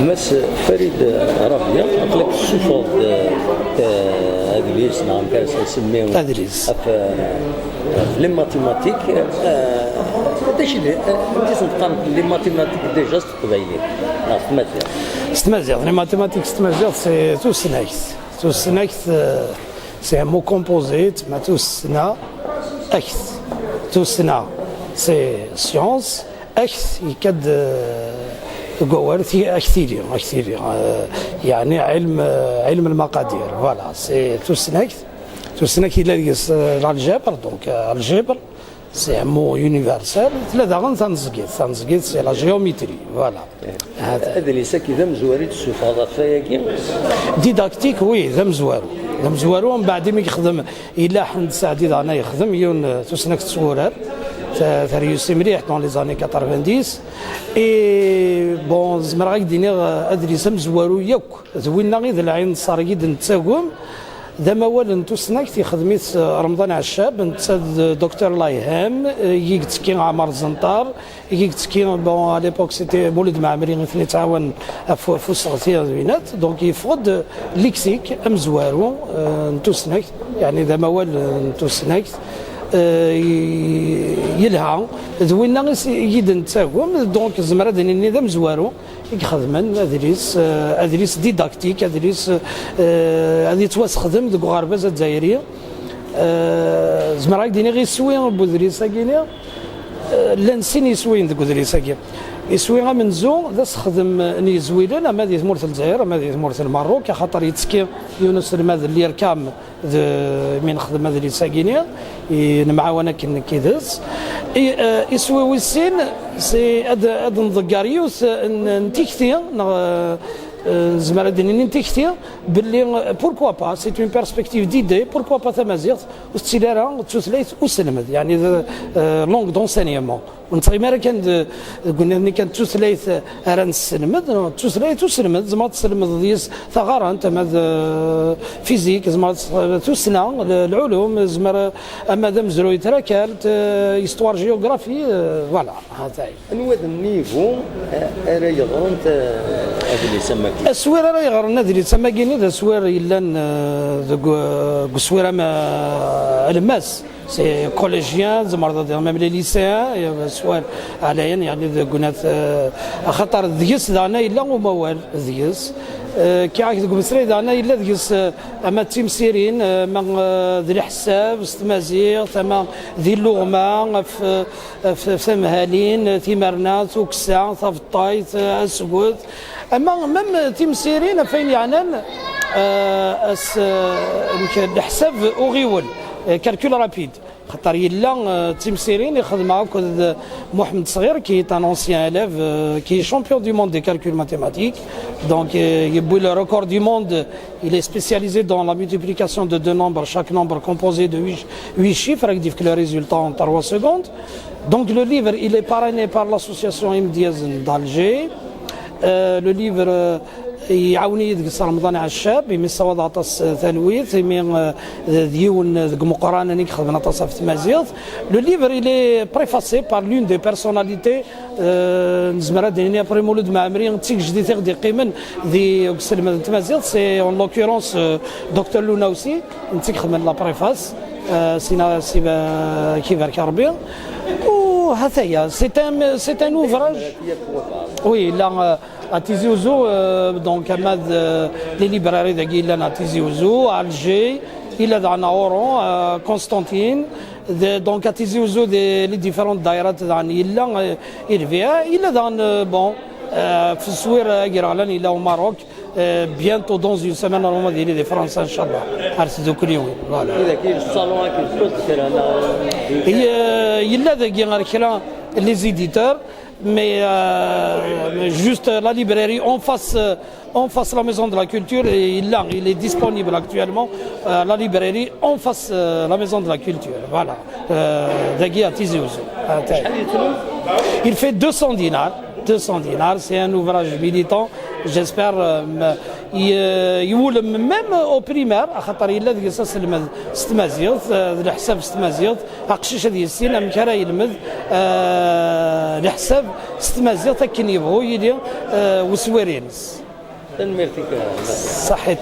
مس فريد ربيع أطلق الصفات أدريس نعم كاس نسميهم أدريس في لي ماتيماتيك داش أنت تنقارن لي ماتيماتيك ديجا تقبايلي لا في مزيان ستمازيغ لي ماتيماتيك ستمازيغ سي تو سناكس سي ان مو كومبوزي تما تو سنا اكس تو سنا سي سيونس اكس يكاد قوارثي اكثيري يعني علم المقادير فوالا سي تو سناكس الى يس الجبر دونك الجبر سي مو يونيفرسال ثلاثه غن تنزقيت سي لا جيومتري فوالا هذا اللي كذا مزواري الصفات فياكي ديداكتيك وي ذا مزوارو ومن بعد ما يخدم الا حد سعدي انا يخدم يون تسنك تصورر تريوسي مليح دون لي زاني 90 اي بون زمر غاك ديني ادريس مزوارو ياك زوينا غير العين صاريد نتساقم ذا موال نتوسناك تيخدميت رمضان عشاب نت دكتور لايهام يكتكي عمر الزنطار يكتكي بون على ليبوك سيتي مولد معمري غير تعاون فوسغتي زوينات دونك يفقد ليكسيك امزوارو نتوسناك يعني ذا موال نتوسناك يلها ذوينا غير يد نتساقم دونك زمرا دني ذا مزوارو يخدمن ادريس ديداكتيك ادريس هذه توسخدم دك غربزه الجزائريه زمراك ديني غير سوين بودريسا كينيا لانسين يسوين دك بودريسا كي يسويها من زو ذا سخدم ني زويلن اما دي مورث الجزائر اما دي مورث المغرب خاطر يتسكي يونس الماذ اللي يركام من خدم هذا اللي ساكينيا معاونه كيدز يسوي ويسين سي اد نضكاريوس نتيكتي زمرا ديني نتيكتي باللي بوركوا با سي اون بيرسبكتيف ديدي بوركوا با تمازيغ واستيرارا تسليت وسلمد يعني لونغ دونسينيمون ونتغير كان قلنا ملي كانت تسليت راه نسلمد تسليت وسلمد زعما تسلمد ديس ثغره انت ماذا فيزيك زعما تسنا العلوم زعما اما ذا مزروي تراكلت هيستوار جيوغرافي فوالا هذا انواع النيفو راه يغرنت هذا اللي يسمى السوير راه يغرنا هذا اللي تسمى كيني ذا سوير الا السوير ما الماس سي كوليجيان زعما ميم لي ليسيان سؤال عليا يعني قلنا خاطر ذيس دانا الا وموال ذيس كي عاك تقول مسري دانا الا ذيس اما تيمسيرين ما ذي الحساب استمازيغ ثما ذي اللغمه في فمهالين ثمرنات وكسا ثفطايت اسكوت اما ميم تيمسيرين فين يعنان الحساب اوغيول كالكول رابيد خاطر يلا تيمسيرين يخدم معاك محمد صغير كي est un ancien élève qui est champion du monde des calculs mathématiques donc il le record du monde il est spécialisé dans la multiplication de deux nombres chaque nombre composé de 8 chiffres avec le résultat en 3 secondes donc le livre il est parrainé par l'association Imdiaz d'Alger le livre يعاوني يدقس رمضان عشاب يمي الصواد عطاس ثالويث يمي ديون مقرانا نيك خدمنا تصاف تمازيغ لو ليفر إلي بريفاسي بار لون دي بيرسوناليتي نزمرا دينيا بري مولود معمري تيك جديد غدي قيمن ذي سلمة تمازيغ سي اون لوكيرونس دكتور لوناوسي نتيك خدمنا لا بريفاس سينا سيبا كيفر كاربي وهذا هي سي ان اوفراج وي لا à Tizi Ouzou, donc les librairies de Guilan à Tizi Ouzou, à Alger, il est dans Oran, à Constantine, donc à Tizi Ouzou, les différentes daïrats dans Guilan, il est dans, bon, Foussouir, Guiralan, il est au Maroc, bientôt dans une semaine, normalement, il est de France, Inch'Allah, à Sidoukliou, voilà. Il est de Guiralan, les éditeurs, mais juste la librairie en face la maison de la culture il est disponible actuellement la librairie en face la maison de la culture voilà d'Agui à Tizi Ouzou il fait 200 dinars 200 dinars. C'est un ouvrage militant. J'espère يولم même au primaire خاطر إلا ذيك الساس ستمازيوت الحساب ستمازيوت أقشيش هذه السنة مكرا يلمذ الحساب ستمازيوت كن يبغوا يدي وسويرينس تنميرتك صحيت